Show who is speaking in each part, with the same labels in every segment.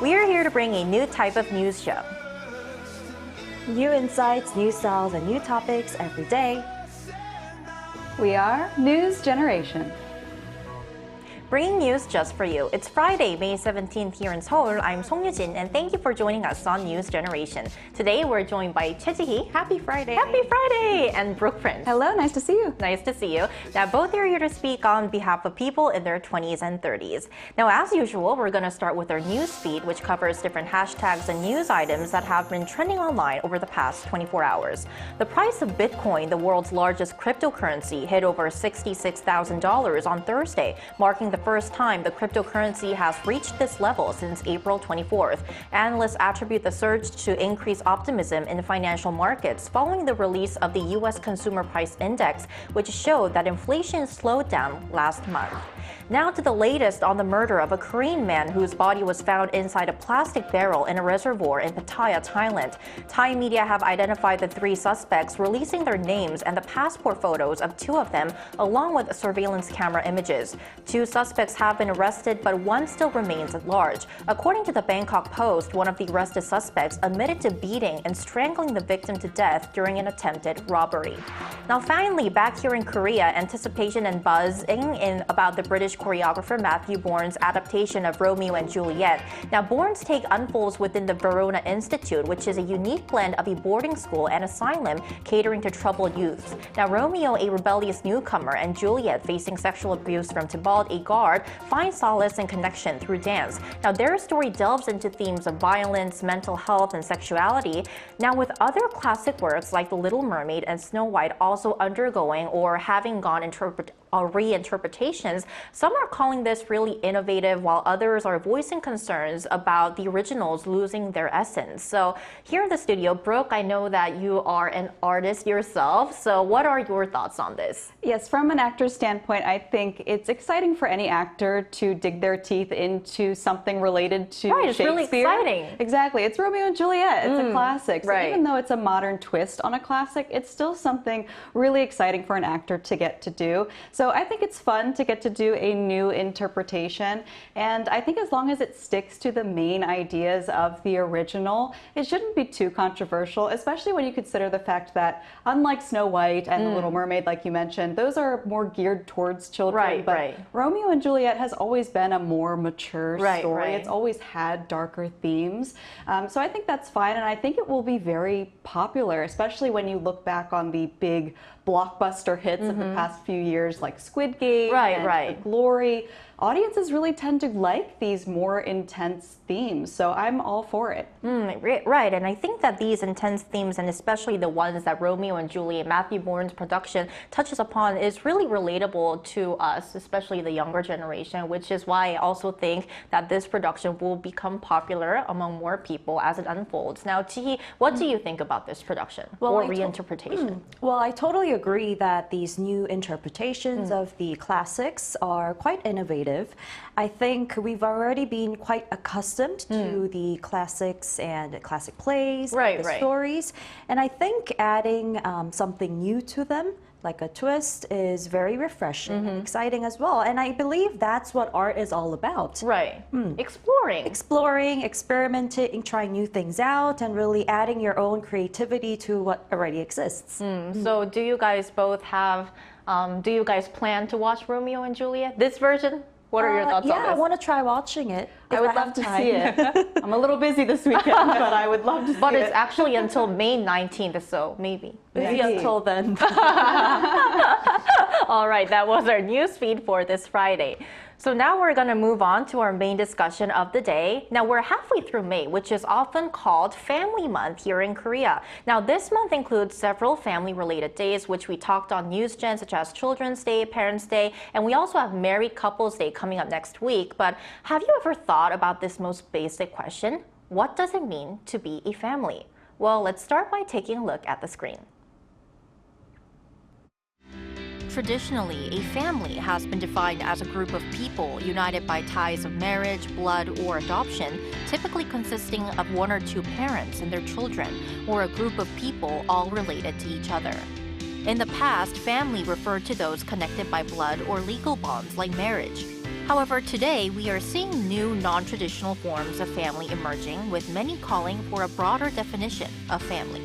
Speaker 1: We are here to bring a new type of news show.
Speaker 2: New insights, new styles, and new topics every day.
Speaker 3: We are News Generation.
Speaker 1: Bringing news just for you. It's Friday, May 17th here in Seoul. I'm Song Yujin, and thank you for joining us on News Generation. Today, we're joined by Choi Ji-hee. Happy Friday! Happy Friday! And Brooke Prince.
Speaker 3: Hello, nice to see you.
Speaker 1: Nice to see you. Now, both are here to speak on behalf of people in their 20s and 30s. Now, as usual, we're going to start with our news feed, which covers different hashtags and news items that have been trending online over the past 24 hours. The price of Bitcoin, the world's largest cryptocurrency, hit over $66,000 on Thursday, marking the first time the cryptocurrency has reached this level since April 24th. Analysts attribute the surge to increased optimism in the financial markets following the release of the U.S. Consumer Price Index, which showed that inflation slowed down last month. Now to the latest on the murder of a Korean man whose body was found inside a plastic barrel in a reservoir in Pattaya, Thailand. Thai media have identified the three suspects, releasing their names and the passport photos of two of them, along with surveillance camera images. Two suspects have been arrested, but one still remains at large. According to the Bangkok Post, one of the arrested suspects admitted to beating and strangling the victim to death during an attempted robbery. Now finally, back here in Korea, anticipation and buzzing about the British choreographer Matthew Bourne's adaptation of Romeo and Juliet. Now, Bourne's take unfolds within the Verona Institute, which is a unique blend of a boarding school and asylum catering to troubled youths. Now, Romeo, a rebellious newcomer, and Juliet, facing sexual abuse from Tybalt, a guard, find solace and connection through dance. Now, their story delves into themes of violence, mental health, and sexuality. Now, with other classic works like The Little Mermaid and Snow White also undergoing or having gone reinterpretations, some are calling this really innovative, while others are voicing concerns about the originals losing their essence. So here in the studio, Brooke, I know that you are an artist yourself. So what are your thoughts on this?
Speaker 3: Yes, from an actor's standpoint, I think it's exciting for any actor to dig their teeth into something related to
Speaker 1: Shakespeare.
Speaker 3: It's really exciting. Exactly. It's Romeo and Juliet. It's a classic. So even though it's a modern twist on a classic, it's still something really exciting for an actor to get to do. So I think it's fun to get to do a new interpretation, and I think as long as it sticks to the main ideas of the original, it shouldn't be too controversial, especially when you consider the fact that unlike Snow White and The Little Mermaid, like you mentioned, those are more geared towards children. But Romeo and Juliet has always been a more mature story. It's always had darker themes. So I think that's fine, and I think it will be very popular, especially when you look back on the big blockbuster hits of the past few years like Squid Game and The Glory. Audiences really tend to like these more intense themes, so I'm all for it.
Speaker 1: Right, and I think that these intense themes, and especially the ones that Romeo and Juliet, Matthew Bourne's production touches upon, is really relatable to us, especially the younger generation, which is why I also think that this production will become popular among more people as it unfolds. Now, Ji-hee, what do you think about this production or reinterpretation?
Speaker 2: Well, I totally agree that these new interpretations of the classics are quite innovative. I think we've already been quite accustomed to the classics and classic plays, the stories, and I think adding something new to them, like a twist, is very refreshing and exciting as well. And I believe that's what art is all about. Exploring, experimenting, trying new things out, and really adding your own creativity to what already exists.
Speaker 1: So do you guys both have, do you guys plan to watch Romeo and Juliet, this version? What are your thoughts on this?
Speaker 2: Yeah, I want to try watching it.
Speaker 3: I would love to see it. I'm a little busy this weekend, but I would love to see it.
Speaker 1: But it's actually until May 19th, so maybe
Speaker 2: until then.
Speaker 1: All right, that was our news feed for this Friday. So now we're going to move on to our main discussion of the day. Now we're halfway through May, which is often called Family Month here in Korea. Now this month includes several family-related days, which we talked on News Gen, such as Children's Day, Parents' Day, and we also have Married Couples Day coming up next week. But have you ever thought about this most basic question? What does it mean to be a family? Well, let's start by taking a look at the screen. Traditionally, a family has been defined as a group of people united by ties of marriage, blood, or adoption, typically consisting of one or two parents and their children, or a group of people all related to each other. In the past, family referred to those connected by blood or legal bonds like marriage. However, today we are seeing new non-traditional forms of family emerging, with many calling for a broader definition of family.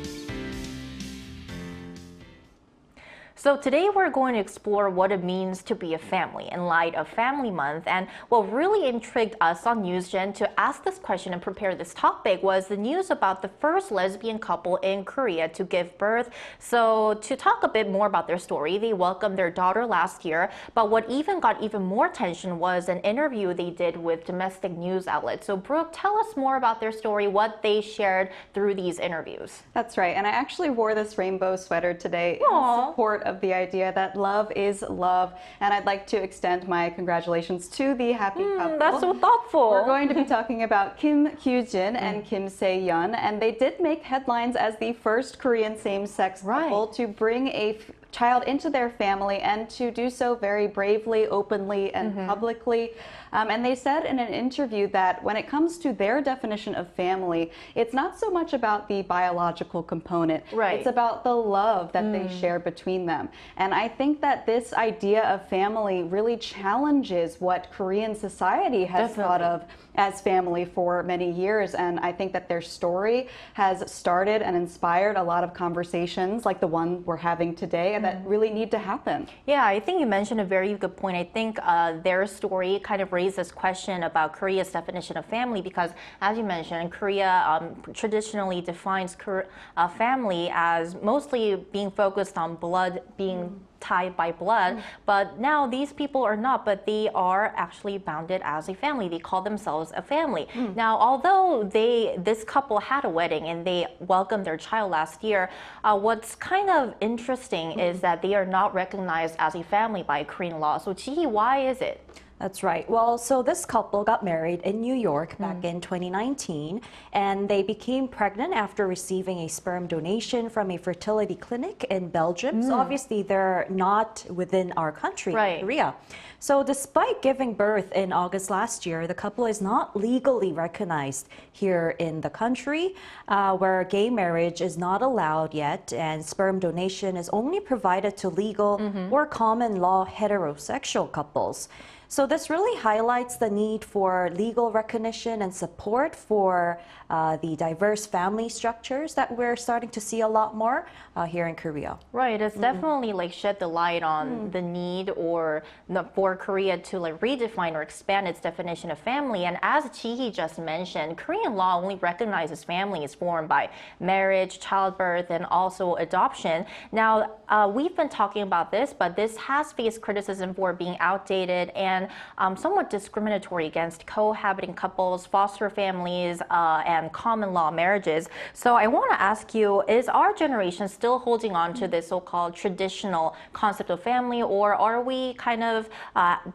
Speaker 1: So today we're going to explore what it means to be a family in light of Family Month. And what really intrigued us on NewsGen to ask this question and prepare this topic was the news about the first lesbian couple in Korea to give birth. So to talk a bit more about their story, they welcomed their daughter last year. But what got even more attention was an interview they did with domestic news outlets. So Brooke, tell us more about their story, what they shared through these interviews.
Speaker 3: That's right. And I actually wore this rainbow sweater today in support of the idea that love is love. And I'd like to extend my congratulations to the happy couple.
Speaker 1: That's so thoughtful.
Speaker 3: We're going to be talking about Kim Hyujin and Kim Se-yeon, and they did make headlines as the first Korean same-sex couple to bring a child into their family, and to do so very bravely, openly, and publicly. And they said in an interview that when it comes to their definition of family, it's not so much about the biological component. It's about the love that they share between them. And I think that this idea of family really challenges what Korean society has thought of as family for many years. And I think that their story has started and inspired a lot of conversations like the one we're having today that really need to happen.
Speaker 1: Yeah, I think you mentioned a very good point. I think their story kind of raised this question about Korea's definition of family, because as you mentioned, Korea traditionally defines family as mostly being focused on blood, being tied by blood, but now these people are not, but they are actually bounded as a family. They call themselves a family. Now, although this couple had a wedding and they welcomed their child last year, what's kind of interesting is that they are not recognized as a family by Korean law. So Ji-hee, why is it?
Speaker 2: That's right. Well, so this couple got married in New York back in 2019, and they became pregnant after receiving a sperm donation from a fertility clinic in Belgium. So obviously they're not within our country, Korea. So despite giving birth in August last year, the couple is not legally recognized here in the country, where gay marriage is not allowed yet, and sperm donation is only provided to legal or common law heterosexual couples. So this really highlights the need for legal recognition and support for the diverse family structures that we're starting to see a lot more here in Korea.
Speaker 1: Right, it's definitely like shed the light on the need for Korea to like redefine or expand its definition of family. And as Ji-hee just mentioned, Korean law only recognizes families formed by marriage, childbirth, and also adoption. Now, we've been talking about this, but this has faced criticism for being outdated and somewhat discriminatory against cohabiting couples, foster families, and common law marriages. So I want to ask you, is our generation still holding on to this so-called traditional concept of family, or are we kind of,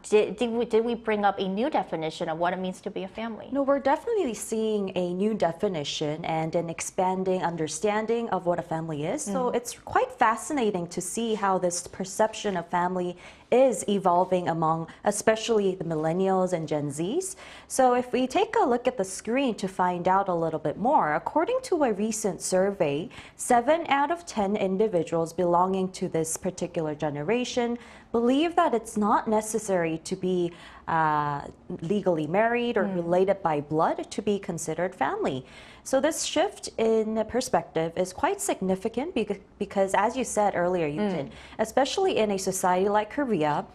Speaker 1: did we bring up a new definition of what it means to be a family?
Speaker 2: No, we're definitely seeing a new definition and an expanding understanding of what a family is. So it's quite fascinating to see how this perception of family is evolving among especially the millennials and Gen Zs. So if we take a look at the screen to find out a little bit more, according to a recent survey, 7 out of 10 individuals belonging to this particular generation believe that it's not necessary to be legally married or related by blood to be considered family. So this shift in perspective is quite significant because as you said earlier, especially in a society like Korea,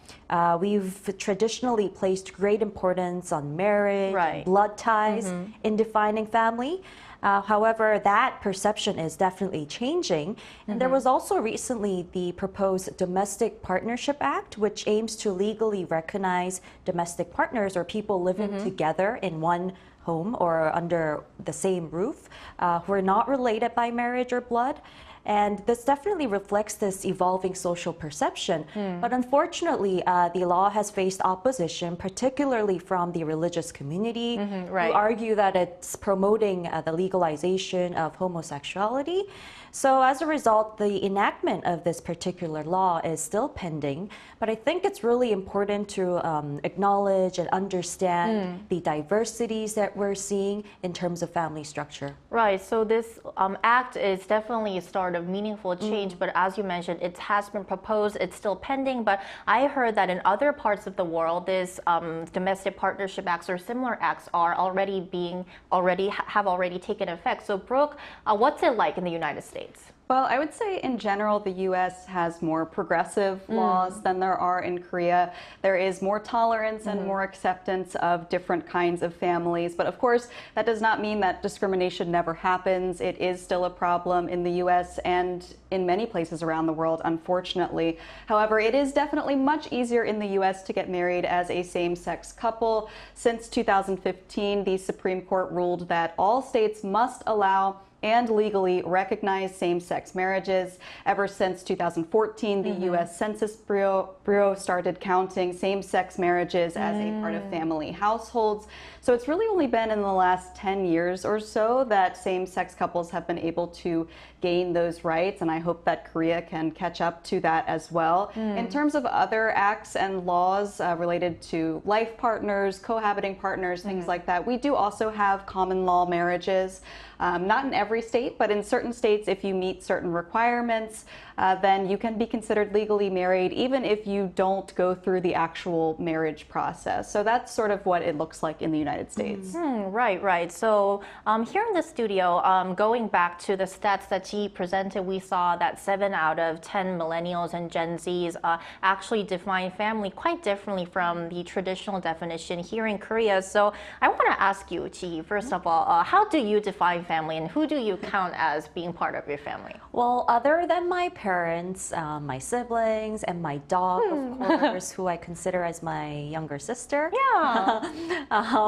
Speaker 2: we've traditionally placed great importance on marriage, and blood ties in defining family. However, that perception is definitely changing. And there was also recently the proposed Domestic Partnership Act, which aims to legally recognize domestic partners or people living together in one home or under the same roof who are not related by marriage or blood. And this definitely reflects this evolving social perception. But unfortunately, the law has faced opposition, particularly from the religious community, who argue that it's promoting the legalization of homosexuality. So as a result, the enactment of this particular law is still pending. But I think it's really important to acknowledge and understand the diversities that we're seeing in terms of family structure.
Speaker 1: Right. So this act is definitely a start of meaningful change. But as you mentioned, it has been proposed, it's still pending. But I heard that in other parts of the world, this domestic partnership acts or similar acts are have already taken effect. So Brooke, what's it like in the United States?
Speaker 3: Well, I would say in general, the U.S. has more progressive laws than there are in Korea. There is more tolerance and more acceptance of different kinds of families. But of course, that does not mean that discrimination never happens. It is still a problem in the U.S. and in many places around the world, unfortunately. However, it is definitely much easier in the U.S. to get married as a same-sex couple. Since 2015, the Supreme Court ruled that all states must allow and legally recognize same-sex marriages. Ever since 2014, the U.S. Census Bureau started counting same-sex marriages as a part of family households. So it's really only been in the last 10 years or so that same-sex couples have been able to gain those rights, and I hope that Korea can catch up to that as well. In terms of other acts and laws related to life partners, cohabiting partners, things like that, we do also have common law marriages. Not in every state, but in certain states, if you meet certain requirements, then you can be considered legally married, even if you don't go through the actual marriage process. So that's sort of what it looks like in the United States.
Speaker 1: Right. So here in the studio, going back to the stats that Ji presented, we saw that 7 out of 10 millennials and Gen Zs actually define family quite differently from the traditional definition here in Korea. So I want to ask you, Ji, first of all, how do you define family and who do you count as being part of your family?
Speaker 2: Well, other than my parents, my siblings, and my dog, of course, who I consider as my younger sister.
Speaker 1: Yeah.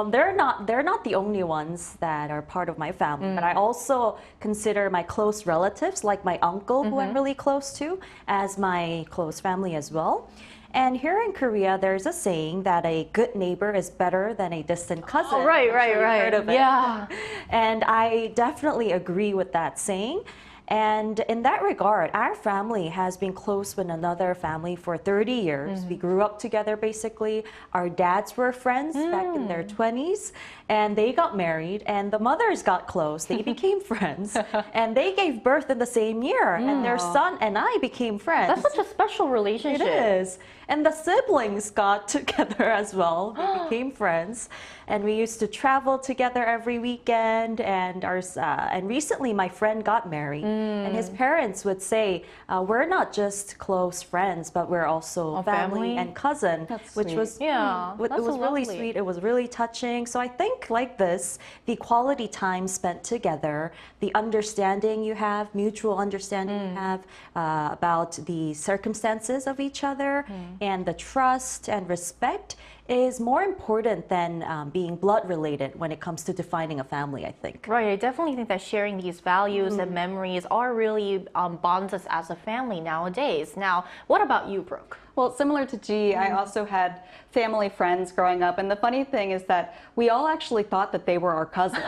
Speaker 2: They're not the only ones that are part of my family, but I also consider my close relatives, like my uncle, who I'm really close to, as my close family as well. And here in Korea, there's a saying that a good neighbor is better than a distant cousin.
Speaker 1: Oh, right.
Speaker 2: Heard of it.
Speaker 1: Yeah.
Speaker 2: And I definitely agree with that saying. And in that regard, our family has been close with another family for 30 years. We grew up together, basically. Our dads were friends back in their 20s, and they got married, and the mothers got close. They became friends, and they gave birth in the same year, and their son and I became friends.
Speaker 1: That's such a special relationship.
Speaker 2: It is. And the siblings got together as well. They became friends. And we used to travel together every weekend. And recently, my friend got married. And his parents would say, we're not just close friends, but we're also family and cousin.
Speaker 3: That's
Speaker 2: which
Speaker 3: sweet.
Speaker 2: was,
Speaker 1: That's
Speaker 2: it was
Speaker 1: so
Speaker 2: really
Speaker 1: lovely.
Speaker 2: sweet. It was really touching. So I think like this, the quality time spent together, the understanding you have, mutual understanding you have about the circumstances of each other, and the trust and respect is more important than being blood related when it comes to defining a family, I think.
Speaker 1: Right, I definitely think that sharing these values and memories are really bonds us as a family nowadays. Now, what about you, Brooke?
Speaker 3: Well, similar to G, I also had family friends growing up, and the funny thing is that we all actually thought that they were our cousins.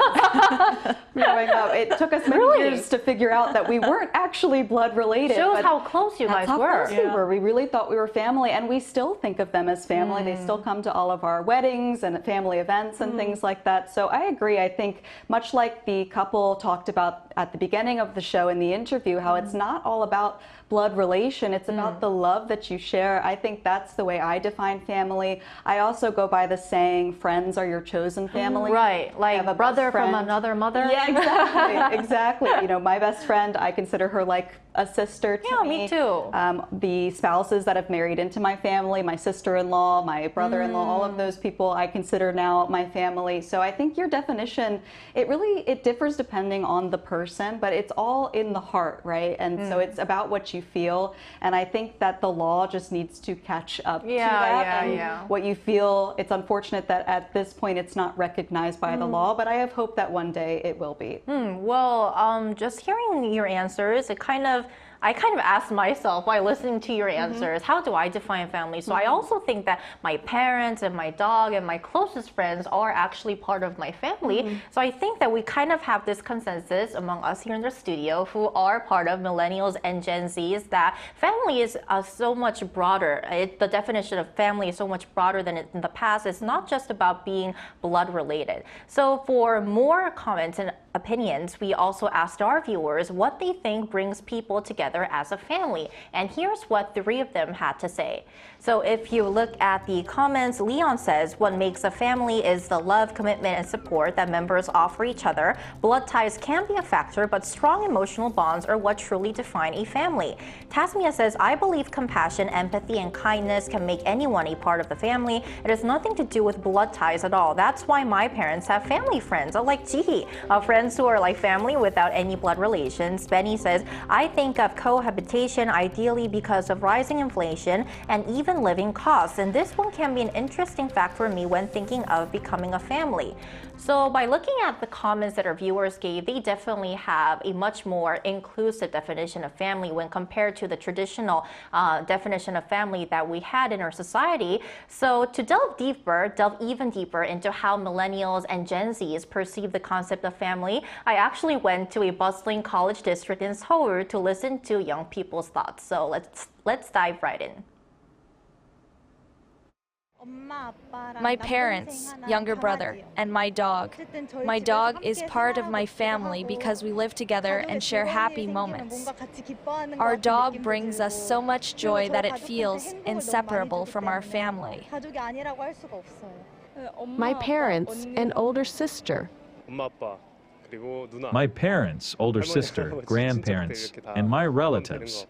Speaker 3: Growing up, it took us many years to figure out that we weren't actually blood related.
Speaker 1: Shows
Speaker 3: but
Speaker 1: how close you guys
Speaker 3: that's how
Speaker 1: were.
Speaker 3: close we were. We really thought we were family, and we still think of them as family. They still come to all of our weddings and family events and things like that. So I agree. I think much like the couple talked about at the beginning of the show in the interview, how it's not all about blood relation, it's about the love that you share. I think that's the way I define family. I also go by the saying, friends are your chosen family.
Speaker 1: Right,
Speaker 3: I have
Speaker 1: like
Speaker 3: a
Speaker 1: brother
Speaker 3: best
Speaker 1: from
Speaker 3: friend.
Speaker 1: another mother.
Speaker 3: Yeah, exactly, exactly. You know, my best friend, I consider her like a sister to
Speaker 1: Yeah,
Speaker 3: me.
Speaker 1: me too.
Speaker 3: The spouses that have married into my family, my sister-in-law, my brother-in-law, all of those people I consider now my family. So I think your definition, it differs depending on the person, but it's all in the heart, right? And so it's about what you feel. And I think that the law just needs to catch up to that. And what you feel, it's unfortunate that at this point it's not recognized by the law, but I have hope that one day it will be.
Speaker 1: Well, just hearing your answers, I kind of asked myself while listening to your answers, how do I define family? So I also think that my parents and my dog and my closest friends are actually part of my family. So I think that we kind of have this consensus among us here in the studio who are part of millennials and Gen Zs that family is so much broader. The definition of family is so much broader than in the past. It's not just about being blood related. So for more comments and opinions, we also asked our viewers what they think brings people together as a family. And here's what 3 of them had to say. So if you look at the comments, Leon says what makes a family is the love, commitment, and support that members offer each other. Blood ties can be a factor, but strong emotional bonds are what truly define a family. Tasmia says, I believe compassion, empathy, and kindness can make anyone a part of the family. It has nothing to do with blood ties at all. That's why my parents have family friends, like Jihi, friends who are like family without any blood relations. Benny says, I think of cohabitation ideally because of rising inflation and even living costs. And this one can be an interesting fact for me when thinking of becoming a family. So by looking at the comments that our viewers gave, they definitely have a much more inclusive definition of family when compared to the traditional definition of family that we had in our society. So to delve even deeper into how millennials and Gen Zs perceive the concept of family, I actually went to a bustling college district in Seoul to listen to young people's thoughts. So let's dive right in.
Speaker 4: My parents, younger brother, and my dog. My dog is part of my family because we live together and share happy moments. Our dog brings us so much joy that it feels inseparable from our family.
Speaker 5: My parents and older sister.
Speaker 6: My parents, older sister, grandparents, and my relatives.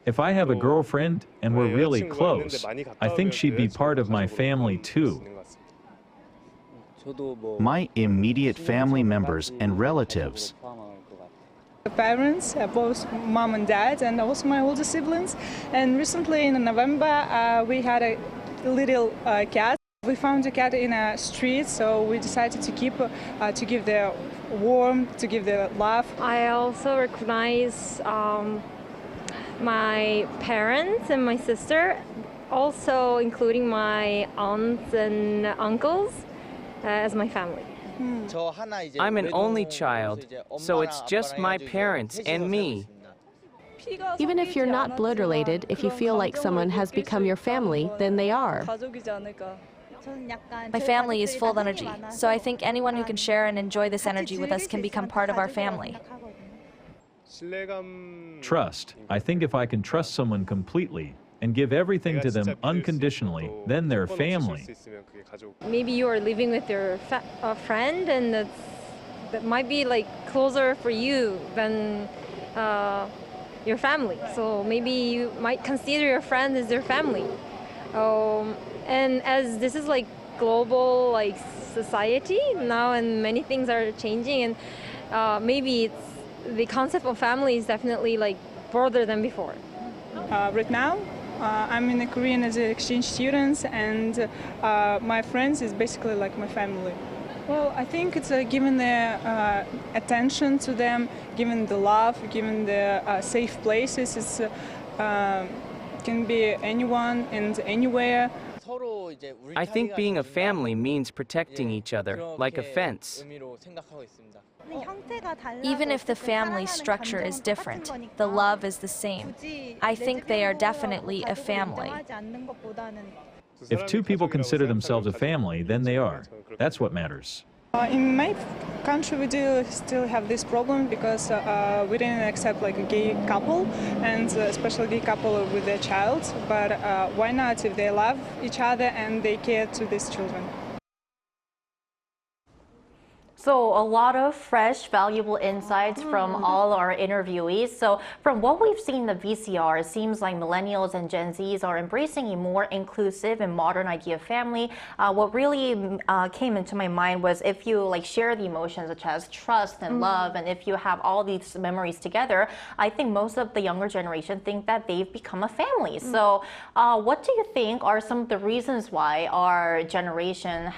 Speaker 6: If I have a girlfriend and we're really close, I think she'd be part of my family too.
Speaker 7: My immediate family members and relatives.
Speaker 8: Parents, both mom and dad, and also my older siblings. And recently in November, we had a little cat. We found a cat in a street, so we decided to keep, to give the warmth, to give the love.
Speaker 9: I also recognize my parents and my sister, also including my aunts and uncles as my family.
Speaker 10: I'm an only child, so it's just my parents and me.
Speaker 5: Even if you're not blood related, if you feel like someone has become your family, then they are.
Speaker 4: My family is full of energy, so I think anyone who can share and enjoy this energy with us can become part of our family.
Speaker 6: Trust. I think if I can trust someone completely and give everything to them unconditionally, then they're family.
Speaker 9: Maybe you are living with your friend, and that might be like closer for you than your family. So maybe you might consider your friend as your family. And as this is like global like society now, and many things are changing, and maybe the concept of family is definitely like broader than before.
Speaker 8: Right now, I'm in Korea as an exchange student, and my friends is basically like my family. Well, I think it's given the attention to them, given the love, given the safe places. It's can be anyone and anywhere.
Speaker 10: I think being a family means protecting each other, like a fence.
Speaker 4: Even if the family structure is different, the love is the same. I think they are definitely a family.
Speaker 6: If 2 people consider themselves a family, then they are. That's what matters.
Speaker 8: In my country, we do still have this problem because we didn't accept like a gay couple, and especially gay couple with their child. But why not if they love each other and they care to these children?
Speaker 1: So a lot of fresh, valuable insights from all our interviewees. So from what we've seen in the VCR, it seems like millennials and Gen Zs are embracing a more inclusive and modern idea of family. What really came into my mind was if you like share the emotions such as trust and love, and if you have all these memories together, I think most of the younger generation think that they've become a family. So what do you think are some of the reasons why our generation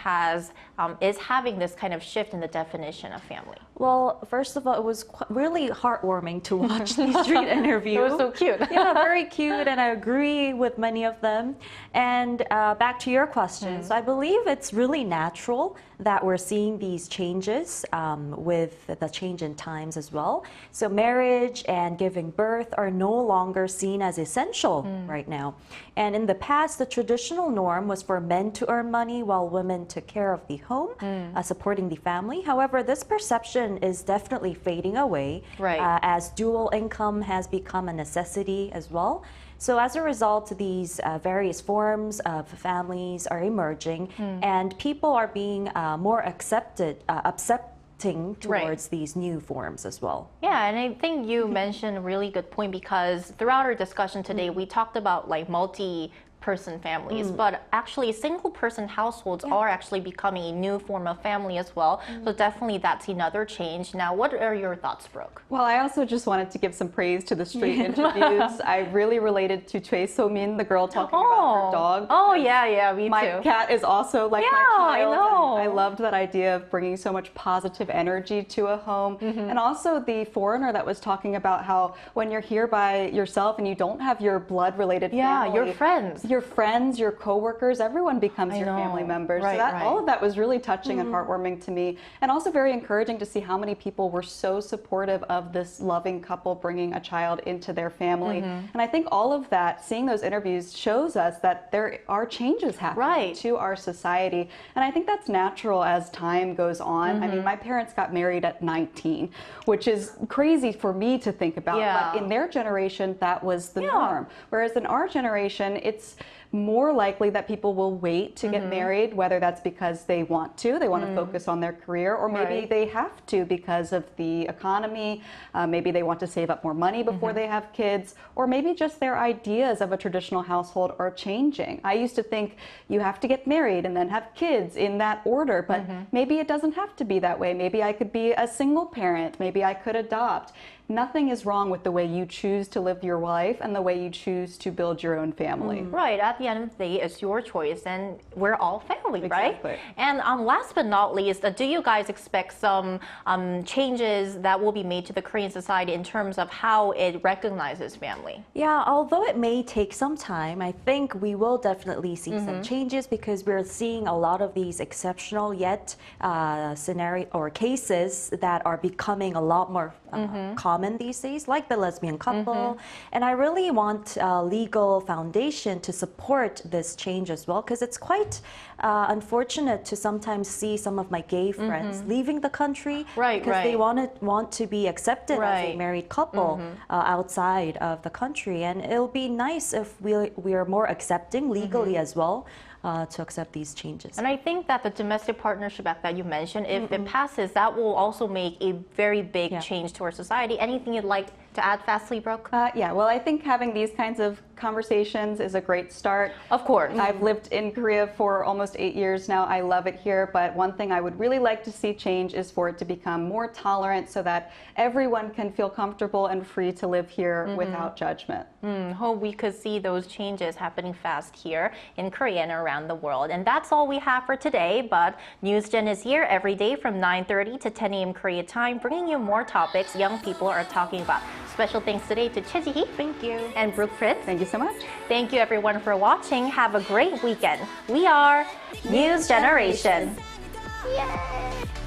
Speaker 1: is having this kind of shift in the definition of family?
Speaker 2: Well, first of all, it was really heartwarming to watch these street interviews.
Speaker 1: It was so cute.
Speaker 2: Yeah, very cute, and I agree with many of them. And back to your questions, I believe it's really natural that we're seeing these changes with the change in times as well. So marriage and giving birth are no longer seen as essential right now. And in the past, the traditional norm was for men to earn money while women took care of the home, supporting the family. However, this perception tradition is definitely fading away as dual income has become a necessity as well. So as a result, these various forms of families are emerging, and people are being more accepting towards these new forms as well.
Speaker 1: Yeah, and I think you mentioned a really good point, because throughout our discussion today, we talked about like multi-person families, but actually single-person households are actually becoming a new form of family as well. So definitely that's another change. Now, what are your thoughts, Brooke?
Speaker 3: Well, I also just wanted to give some praise to the street interviews. I really related to Choi So-min, the girl talking about her dog.
Speaker 1: Oh, yeah, me too.
Speaker 3: My cat is also like my child. I know. I loved that idea of bringing so much positive energy to a home. And also the foreigner that was talking about how when you're here by yourself and you don't have your blood-related family.
Speaker 1: Your friends.
Speaker 3: Your coworkers, everyone becomes your family members. So all of that was really touching and heartwarming to me, and also very encouraging to see how many people were so supportive of this loving couple bringing a child into their family. And I think all of that, seeing those interviews, shows us that there are changes happening to our society. And I think that's natural as time goes on. I mean, my parents got married at 19, which is crazy for me to think about. But in their generation, that was the norm. Whereas in our generation, it's more likely that people will wait to get married, whether that's because they want to focus on their career, or maybe they have to because of the economy. Maybe they want to save up more money before they have kids, or maybe just their ideas of a traditional household are changing. I used to think you have to get married and then have kids in that order, but maybe it doesn't have to be that way. Maybe I could be a single parent. Maybe I could adopt. Nothing is wrong with the way you choose to live your life and the way you choose to build your own family.
Speaker 1: Right. At the end of the day, it's your choice, and we're all family, right? And last but not least, do you guys expect some changes that will be made to the Korean society in terms of how it recognizes family?
Speaker 2: Yeah, although it may take some time, I think we will definitely see some changes, because we're seeing a lot of these exceptional yet scenario or cases that are becoming a lot more common these days, like the lesbian couple. And I really want a legal foundation to support this change as well, because it's quite unfortunate to sometimes see some of my gay friends leaving the country because they want to be accepted as a married couple outside of the country. And it'll be nice if we are more accepting legally as well. To accept these changes.
Speaker 1: And I think that the domestic partnership act that you mentioned, if it passes, that will also make a very big change to our society. Anything you'd like to add fastly, Brooke?
Speaker 3: Yeah, well, I think having these kinds of conversations is a great start.
Speaker 1: Of course.
Speaker 3: I've lived in Korea for almost 8 years now. I love it here, but one thing I would really like to see change is for it to become more tolerant so that everyone can feel comfortable and free to live here without judgment.
Speaker 1: Hope we could see those changes happening fast here in Korea and around the world. And that's all we have for today, but NewsGen is here every day from 9:30 to 10 a.m. Korea time, bringing you more topics young people are talking about. Special thanks today to Choi Ji-hee.
Speaker 2: Thank you.
Speaker 1: And Brooke Fritz.
Speaker 3: Thank you so much.
Speaker 1: Thank you everyone for watching. Have a great weekend. We are News Generation. Yay!